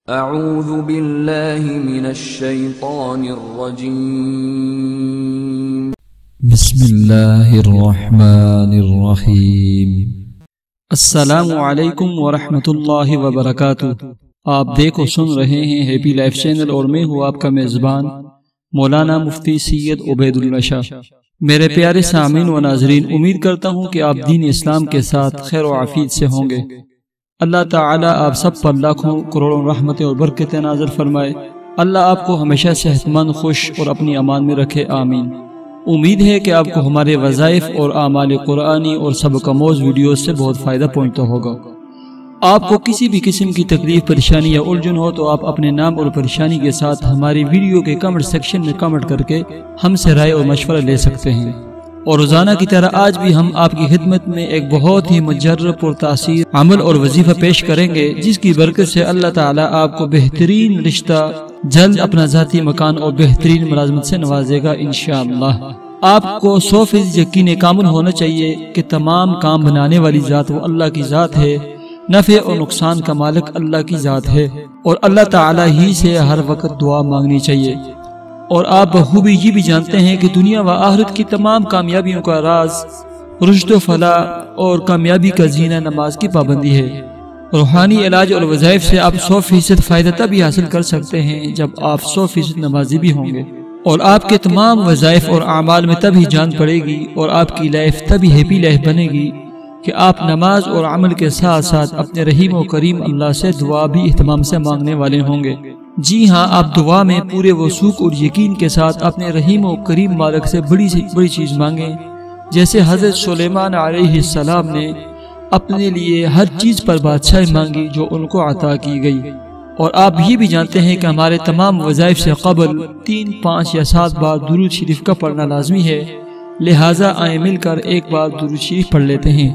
اعوذ باللہ من الشیطان الرجیم بسم اللہ الرحمن الرحیم۔ السلام علیکم ورحمۃ اللہ وبرکاتہ۔ آپ دیکھ و سن رہے ہیں ہیپی لائف چینل اور میں ہوں آپ کا میزبان مولانا مفتی سید عبید اللہ شاہ۔ میرے پیارے سامعین و ناظرین، امید کرتا ہوں کہ آپ دین اسلام کے ساتھ خیر و عافیت سے ہوں گے۔ اللہ تعالیٰ آپ سب پر لاکھوں کروڑوں رحمتیں اور برکتیں نازل فرمائے۔ اللہ آپ کو ہمیشہ صحت مند، خوش اور اپنی امان میں رکھے، آمین۔ امید ہے کہ آپ کو ہمارے وظائف اور اعمال قرآنی اور سبق آموز ویڈیوز سے بہت فائدہ پہنچتا ہوگا۔ آپ کو کسی بھی قسم کی تکلیف، پریشانی یا الجھن ہو تو آپ اپنے نام اور پریشانی کے ساتھ ہماری ویڈیو کے کمنٹ سیکشن میں کمنٹ کر کے ہم سے رائے اور مشورہ لے سکتے ہیں۔ اور روزانہ کی طرح آج بھی ہم آپ کی خدمت میں ایک بہت ہی مجرب اور تاثیر عمل اور وظیفہ پیش کریں گے، جس کی برکت سے اللہ تعالیٰ آپ کو بہترین رشتہ، جلد اپنا ذاتی مکان اور بہترین ملازمت سے نوازے گا انشاءاللہ۔ آپ کو 100% یقین کامل ہونا چاہیے کہ تمام کام بنانے والی ذات وہ اللہ کی ذات ہے، نفع اور نقصان کا مالک اللہ کی ذات ہے، اور اللہ تعالیٰ ہی سے ہر وقت دعا مانگنی چاہیے۔ اور آپ بخوبی یہ بھی جانتے ہیں کہ دنیا و آخرت کی تمام کامیابیوں کا راز، رشد و فلاح اور کامیابی کا زینہ نماز کی پابندی ہے۔ روحانی علاج اور وظائف سے آپ 100% فائدہ تبھی حاصل کر سکتے ہیں جب آپ 100% نمازی بھی ہوں گے، اور آپ کے تمام وظائف اور اعمال میں تبھی جان پڑے گی اور آپ کی لائف تبھی ہیپی لائف بنے گی کہ آپ نماز اور عمل کے ساتھ ساتھ اپنے رحیم و کریم اللہ سے دعا بھی اہتمام سے مانگنے والے ہوں گے۔ جی ہاں، آپ دعا میں پورے وثوق اور یقین کے ساتھ اپنے رحیم و کریم مالک سے بڑی سے بڑی چیز مانگیں، جیسے حضرت سلیمان علیہ السلام نے اپنے لیے ہر چیز پر بادشاہی مانگی جو ان کو عطا کی گئی۔ اور آپ یہ بھی جانتے ہیں کہ ہمارے تمام وظائف سے قبل 3، 5 یا 7 بار درود شریف کا پڑھنا لازمی ہے، لہٰذا آئیں مل کر ایک بار درود شریف پڑھ لیتے ہیں۔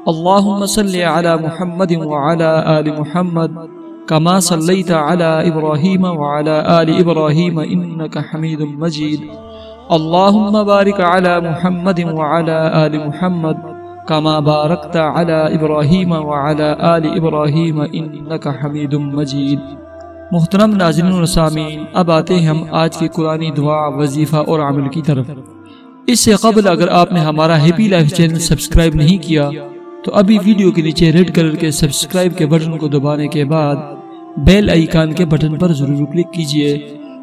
اللہم صلی علی محمد وعلی آل محمد کما صلیت علی ابراہیم وعلی آل ابراہیم انک حمید مجید۔ اللہم بارک علی محمد وعلی آل محمد کما بارکت علی ابراہیم وعلی آل ابراہیم انک حمید مجید۔ محترم ناظرین و سامعین، اب آتے ہیں ہم آج کی قرآنی دعا، وظیفہ اور عمل کی طرف۔ اس سے قبل اگر آپ نے ہمارا ہیپی لائف چینل سبسکرائب نہیں کیا تو ابھی ویڈیو کے نیچے ریڈ کلر کے سبسکرائب کے بٹن کو دبانے کے بعد بیل آئیکن کے بٹن پر ضرور کلک کیجئے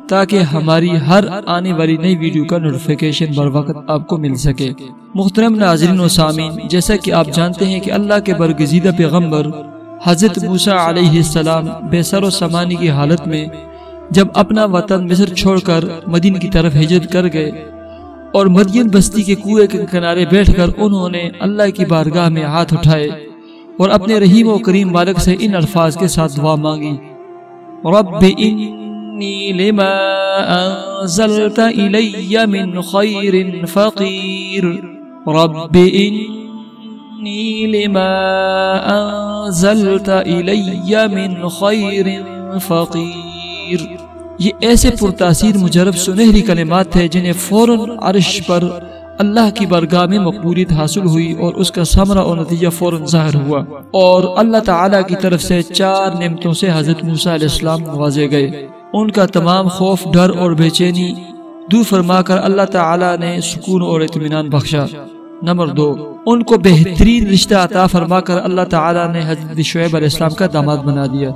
تاکہ ہماری ہر آنے والی نئی ویڈیو کا نوٹیفیکیشن بر وقت آپ کو مل سکے۔ محترم ناظرین و سامعین، جیسا کہ آپ جانتے ہیں کہ اللہ کے برگزیدہ پیغمبر حضرت موسیٰ علیہ السلام بے سر و سامانی کی حالت میں جب اپنا وطن مصر چھوڑ کر مدین کی طرف ہجرت کر گئے اور مدین بستی کے کنویں کے کنارے بیٹھ کر انہوں نے اللہ کی بارگاہ میں ہاتھ اٹھائے اور اپنے رحیم و کریم مالک سے ان الفاظ کے ساتھ دعا مانگی: رب انی لما انزلت الی من خیر فقیر، رب انی لما انزلت الی من خیر فقیر۔ یہ ایسے پرتاثیر مجرب سنہری کلمات تھے جنہیں فوراً عرش پر اللہ کی بارگاہ میں مقبولیت حاصل ہوئی اور اس کا ثمرہ اور نتیجہ فوراً ظاہر ہوا، اور اللہ تعالیٰ کی طرف سے 4 نعمتوں سے حضرت موسیٰ علیہ السلام نوازے گئے۔ ان کا تمام خوف، ڈر اور بے چینی دور فرما کر اللہ تعالیٰ نے سکون اور اطمینان بخشا۔ نمبر 2، ان کو بہترین رشتہ عطا فرما کر اللہ تعالیٰ نے حضرت شعیب علیہ السلام کا داماد بنا دیا۔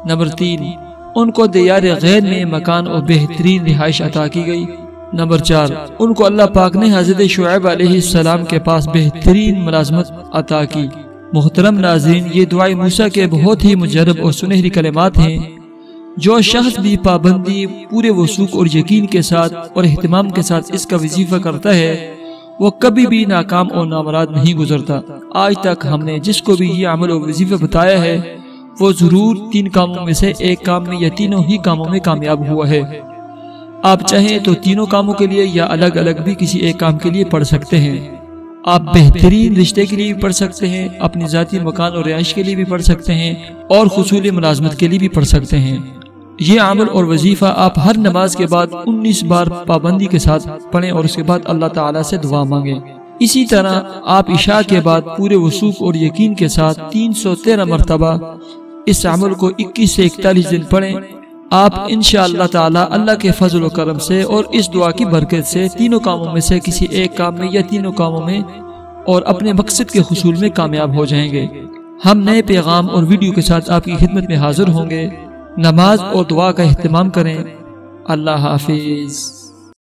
نمبر 3، ان کو دیار غیر میں مکان اور بہترین رہائش عطا کی گئی۔ نمبر 4، ان کو اللہ پاک نے حضرت شعیب علیہ السلام کے پاس بہترین ملازمت عطا کی۔ محترم ناظرین، یہ دعائے موسیٰ کے بہت ہی مجرب اور سنہری کلمات ہیں۔ جو شخص بھی پابندی، پورے وثوق اور یقین کے ساتھ اور اہتمام کے ساتھ اس کا وظیفہ کرتا ہے وہ کبھی بھی ناکام اور نامراد نہیں گزرتا۔ آج تک ہم نے جس کو بھی یہ عمل اور وظیفہ بتایا ہے وہ ضرور 3 کاموں میں سے ایک کام میں یا تینوں ہی کاموں میں کامیاب ہوا ہے۔ آپ چاہیں تو تینوں کاموں کے لیے یا الگ الگ بھی کسی ایک کام کے لیے پڑھ سکتے ہیں۔ آپ بہترین رشتے کے لیے بھی پڑھ سکتے ہیں، اپنی ذاتی مکان اور رہائش کے لیے بھی پڑھ سکتے ہیں، اور خصوصی ملازمت کے لیے بھی پڑھ سکتے ہیں۔ یہ عمل اور وظیفہ آپ ہر نماز کے بعد 19 بار پابندی کے ساتھ پڑھیں اور اس کے بعد اللہ تعالیٰ سے دعا مانگیں۔ اسی طرح آپ عشاء کے بعد پورے وثوق اور یقین کے ساتھ 313 مرتبہ اس عمل کو 21 سے 41 دن پڑھیں، آپ انشاءاللہ تعالی اللہ کے فضل و کرم سے اور اس دعا کی برکت سے تینوں کاموں میں سے کسی ایک کام میں یا تینوں کاموں میں اور اپنے مقصد کے حصول میں کامیاب ہو جائیں گے۔ ہم نئے پیغام اور ویڈیو کے ساتھ آپ کی خدمت میں حاضر ہوں گے۔ نماز اور دعا کا اہتمام کریں۔ اللہ حافظ۔